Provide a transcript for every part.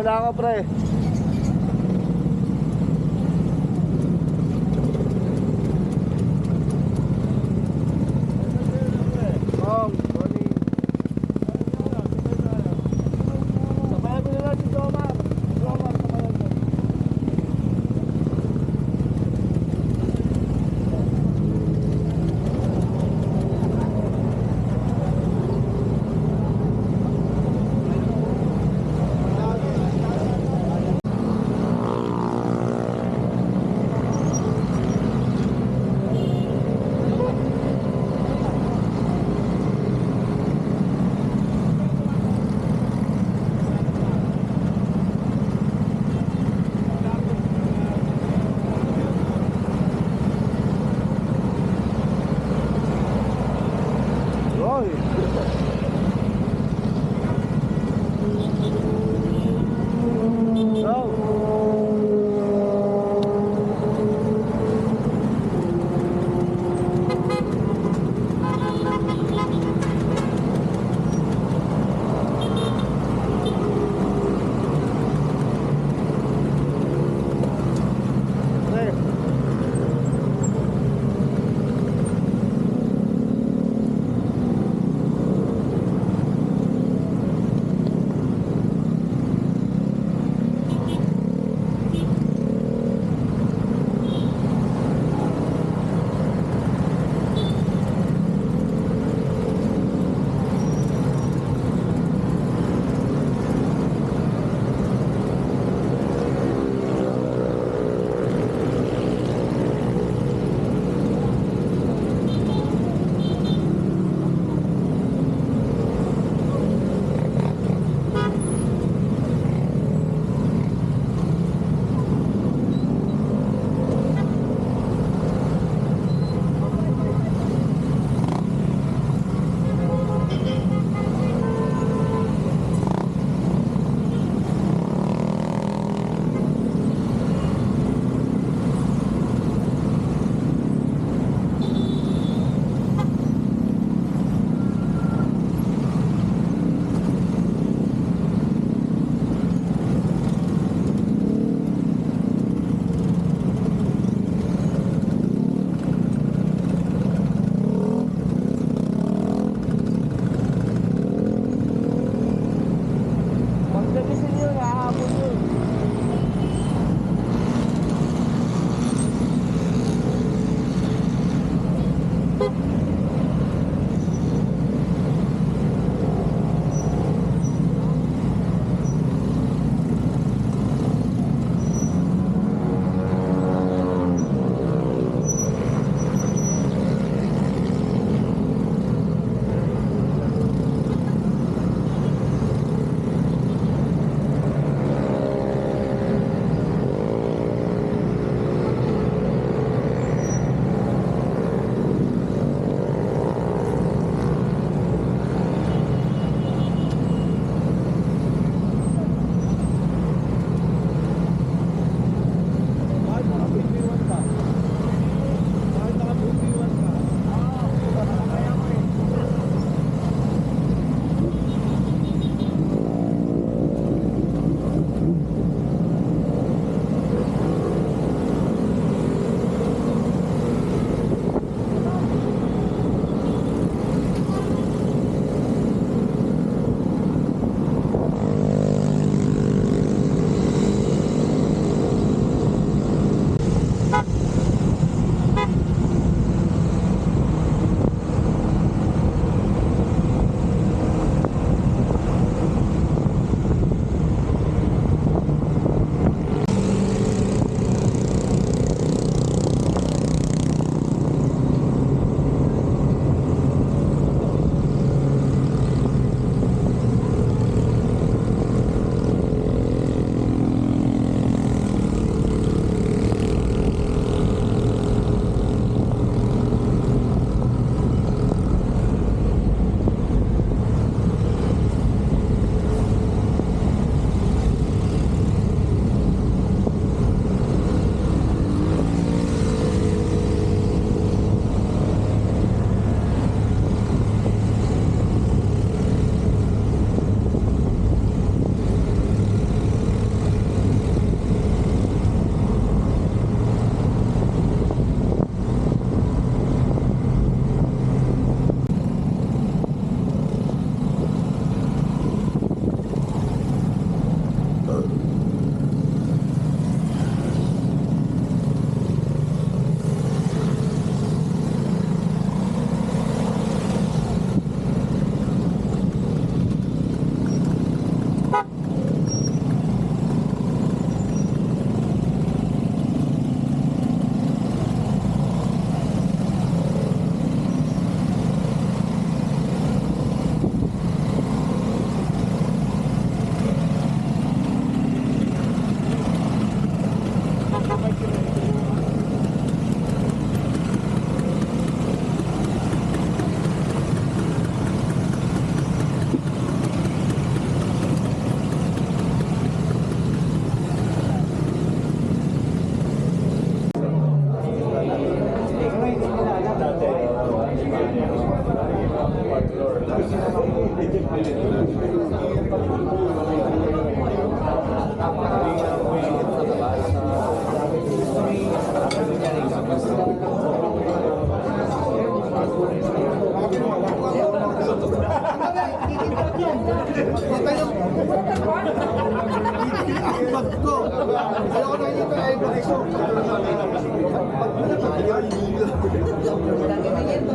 muna ako, pre.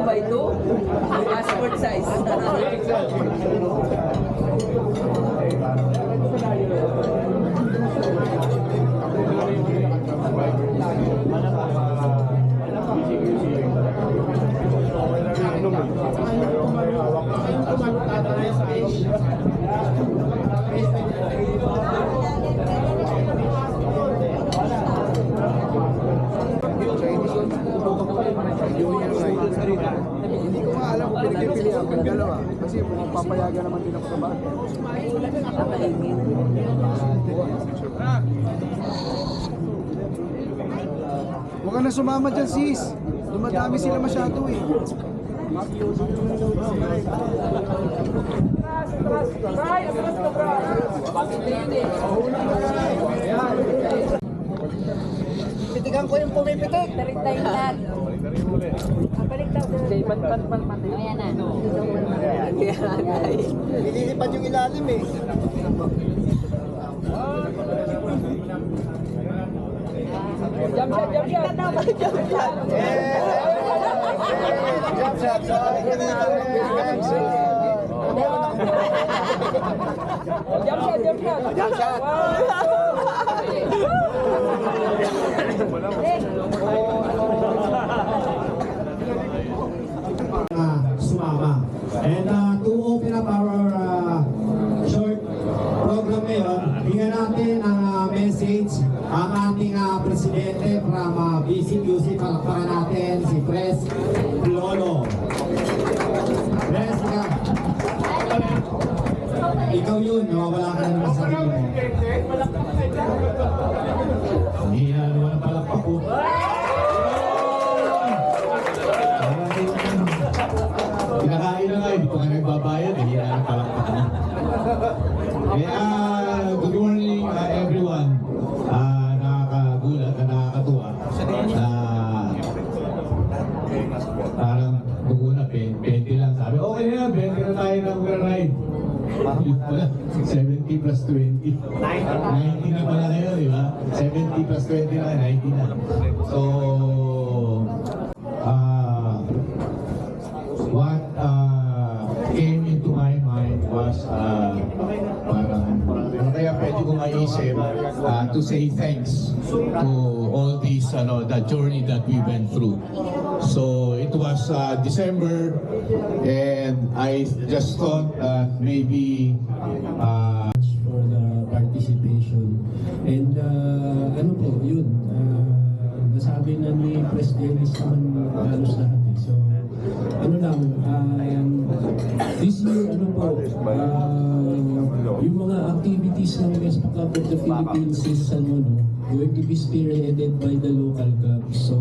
By two, passport size. Hindi ko nga alam kung pinipili ako ng dalawa kasi mukhang papayagan naman din ako sa bata. Huwag ka na sumama dyan, sis. Dumadami sila masyado eh. Pitigan ko yung pumipitik. Tarik tayo lahat. Balik daw. Ayan na. Nililipad yung ilalim eh. Jump shot, jump shot. Jump shot. Jump shot. Jump shot. Sumama. And to open up our short program ngayon, bigyan natin ang message ang ating presidente from BCQC. Palakpakan natin si Pres Lolo. Pres, ikaw yun, nawawala ka na naman sa sarili mo. Hindi na naman ang palakpak ko. Pinakain na nga, hindi pa nga nagbabayad, hindi na ang palakpak na. Good morning everyone. Nakakagulat na nakakatuwa na parang buguna, 20 lang sabi. Okay na yan, 20 na tayo na mag-ride. 70 plus 20. 90 na pala kayo, di ba? 70 plus 20 na, 90 na. So, what came into my mind was parang kaya pwede ko maisip to say thanks to all these the journey that we went through. So it was December and I just thought that maybe for the participation and ano po yun nasabi na ni President naman halos lahat eh. So ano lang this year ano po yung mga activities ng Vespa Club of the Philippines is ano no going to be spearheaded by the local clubs. So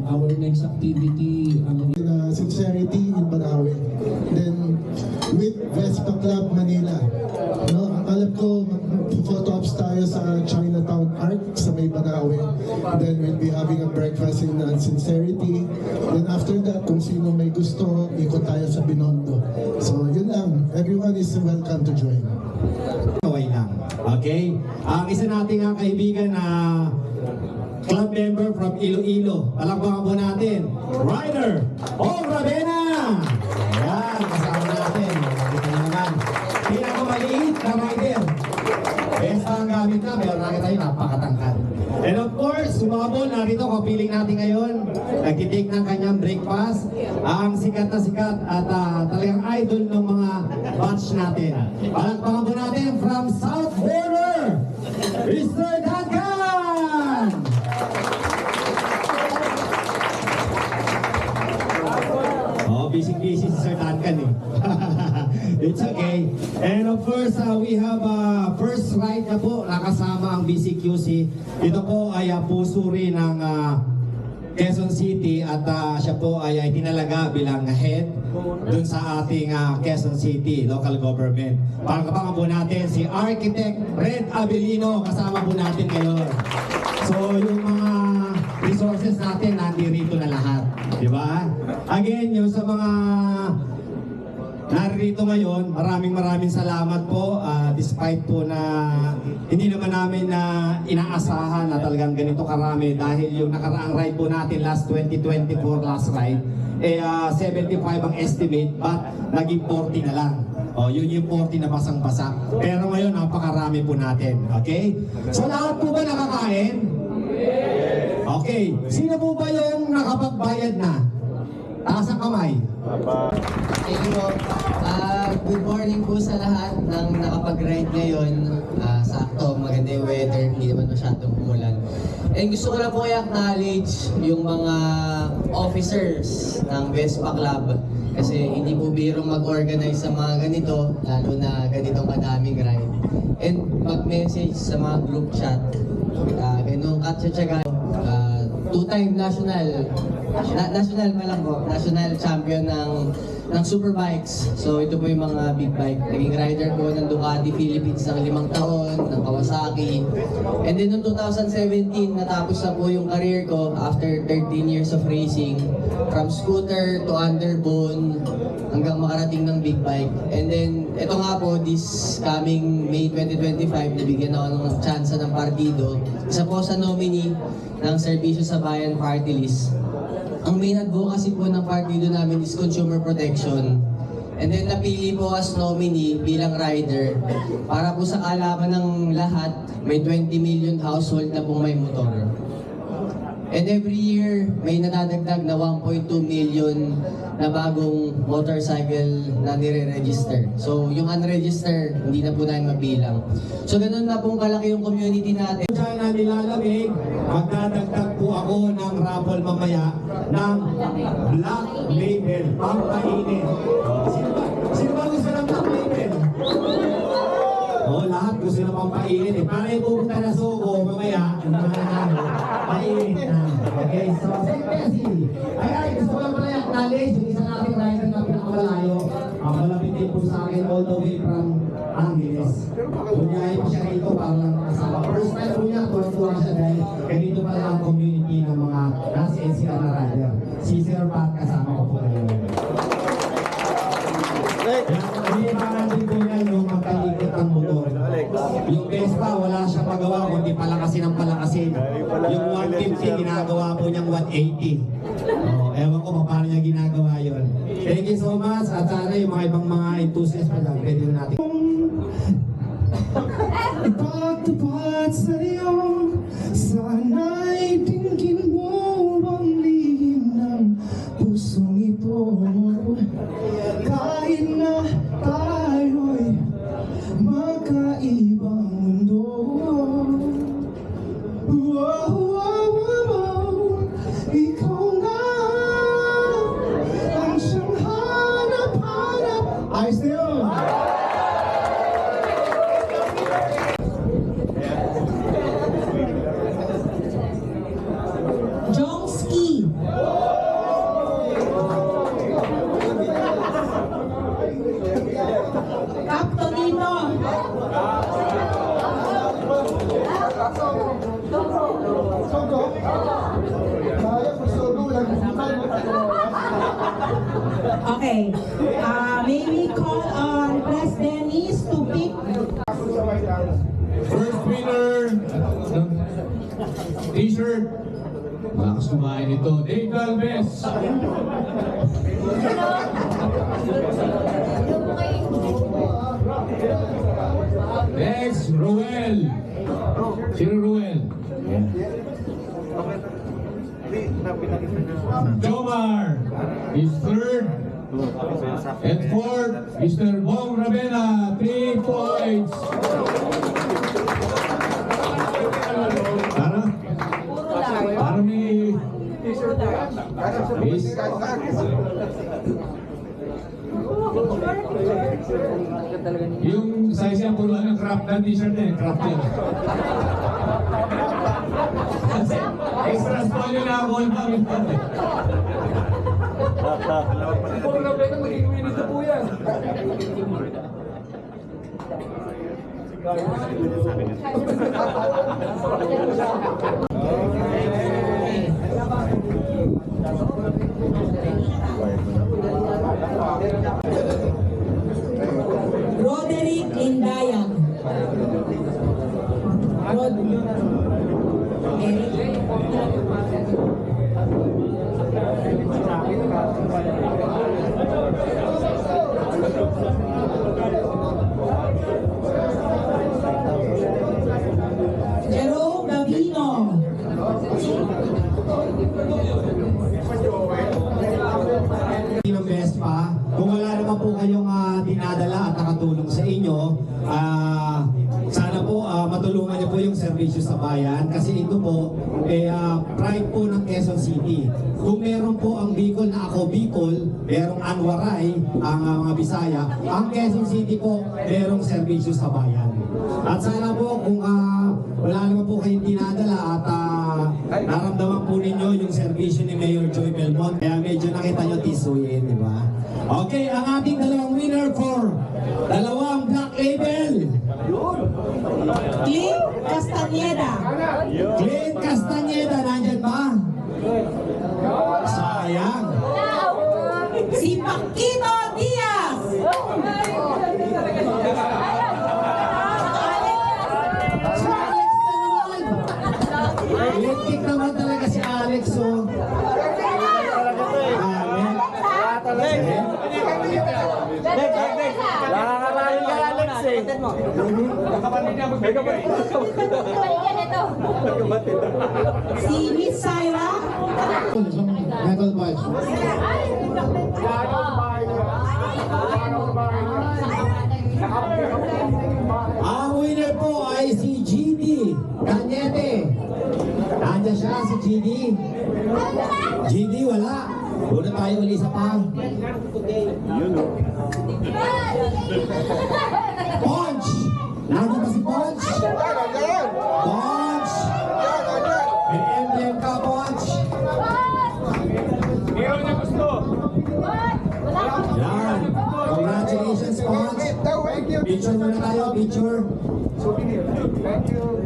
our next activity Sincerity in Banawe. Then with Vespa Club Manila, no, ang alam ko photo ops tayo sa Chinatown Arc sa may Banawe. Then we'll be having a breakfast in Sincerity. Then after that, kung sino may gusto, ikot tayo sa Binondo. So yun lang, everyone is welcome to join. kaway lang. Okay? Ang isa nating kaibigan na club member from Iloilo. Palakpakan po natin, Ryder Ravena! Ayan, kasama natin. Nakita nyo naman. Pinakamaliit na rider. Besta ang gamit na, meron na tayo napakatangkad. And of course, sumabon, narito kapiling natin ngayon. Nagtitake ng kanyang breakfast. Ang sikat na sikat at talagang idol ng mga batch natin. Palakpakan po natin from South Border, Mr. Duncan! Oh, busy-busy si Sir Duncan eh. It's okay. And of course, we have first ride na po, nakasama ang BCQC. Ito po ay puso rin ng Quezon City at siya po ay tinalaga bilang head dun sa ating Quezon City local government. Pagkapangan po natin si Architect Red Abelino, kasama po natin ngayon. So yung mga resources natin nandirito na lahat, di ba? Again, yung sa mga naririto ngayon, maraming salamat po despite po na hindi naman namin na inaasahan na talagang ganito karami dahil yung nakaraang ride po natin last 2024 last ride 75 ang estimate but naging 40 na lang. Yun yung 40 na basang-basa. Pero ngayon napakarami po natin. Okay? So lahat po ba nakakain? Okay. Sino po ba yung nakapagbayad na? Taas ang kamay. Thank you po. Good morning po sa lahat ng nakapag-ride ngayon. Sakto, maganda yung weather, hindi naman masyadong umulan. And gusto ko lang po i-acknowledge yung mga officers ng Vespa Club kasi hindi po biro mag-organize sa mga ganito, lalo na ganitong kadaming ride. And mag-message sa mga group chat. Ganun katsatsaga. Two-time national champion ng Superbikes. So ito po yung mga big bike. Naging rider ko ng Ducati Philippines ng 5 taon, ng Kawasaki. And then noong 2017, natapos na po yung career ko after 13 years of racing. From scooter to underbone hanggang makarating ng big bike. And then ito nga po, this coming May 2025, nabigyan ako ng chance ng partido. Isa po sa nominee ng Serbisyo sa Bayan Party List. Ang main advocacy po ng partido namin is consumer protection. And then napili po as nominee bilang rider para po sa kaalaman ng lahat, may 20 million household na pong may motor. And every year, may nadadagdag na 1.2 million na bagong motorcycle na nire-register. So yung unregistered, hindi na po namin mabilang. So ganun na pong kalaki yung community natin. Diyan na nilalamig, magdadagdag po ako ng raffle mamaya ng Black Label, pampainit. Sino ba gusto ng Black Label? Lahat gusto na pampainit eh. Para yung pupunta na Sogo, mamaya, painit na. Okay, so St. Bessie. Ay, gusto ko lang pala i-acknowledge yung isa nating rider na pinakamalayo. Malapit din po sa akin all the way from Angeles. Bunyahin po siya rito para lang makasama. First time po niya, tuwa siya dahil ganito pala ang community ng mga nasa NCR na rider. Si Sir Pat kasama ko po ngayon. Hindi natin po yan yung magkalikot ng motor. Yung Vespa, wala siyang magawa kundi palakasin ng palakasin. Yung 150, ginagawa po niyang 180. Ewan ko paano niya ginagawa yun. Thank you so much at sana yung mga ibang mga enthusiasts pa dyan, pwede natin. Ipagtapat sa'yo, sana'y tingin mo ang lihim ng pusong ito. Kahit na tayo'y magkaibang mundo. Ikaw nga ang siyang hanap-hanap. Ayos na yun! Jongski. Captonino. Okay. May we call on Press Dennis to pick. First winner ng t-shirt. Malakas kumain ito. Dave Galvez. Next, Ruel. Sino Ruel? Jomar is third. And fourth, Mr. Bong Ravena, 3 points. Para may... Is... Yung size yan, puro ng craft na t-shirt eh, craft yan. Extra small yung nakakall pa rin. Kung Ravena, magiging winning na po yan. Roderick Indayag. Jerome Gavino. Ng Vespa, kung wala naman po kayong dinadala at nakatulong sa inyo, sana po matulungan niyo po yung serbisyo sa bayan kasi ito po pride po ng Quezon City. Kung meron po ang Bicol na ako Bicol, merong Anwaray, ang mga Bisaya, ang Quezon City po merong serbisyo sa bayan. At sana po kung wala naman po kayong dinadala at naramdaman po ninyo yung serbisyo ni Mayor Joy Belmont, kaya medyo nakita nyo tisuyin, di ba? Okay, ang ating dalawang winner for dalawang Black Label. Clint Castañeda. Clint Castañeda, nandyan ba? Sayang. Si Paquito Diaz. Si Alex na naman. Electric naman talaga si Alex, oh. Nakakaraling ka, Alex eh. Si Miss Syra. Metal Badge. Ang winner po ay si GD Cañete. Nandiyan siya, si GD. GD, wala. Una tayo ulit sa pang. Punch! Nandiyan ba si Punch? Punch! May emblem ka, Punch. Yan. Congratulations, Punch. Picture muna tayo, picture. Thank you.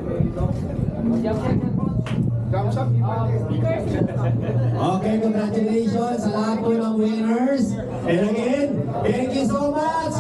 Thumbs up. Okay, congratulations sa lahat po ng winners. And again, thank you so much.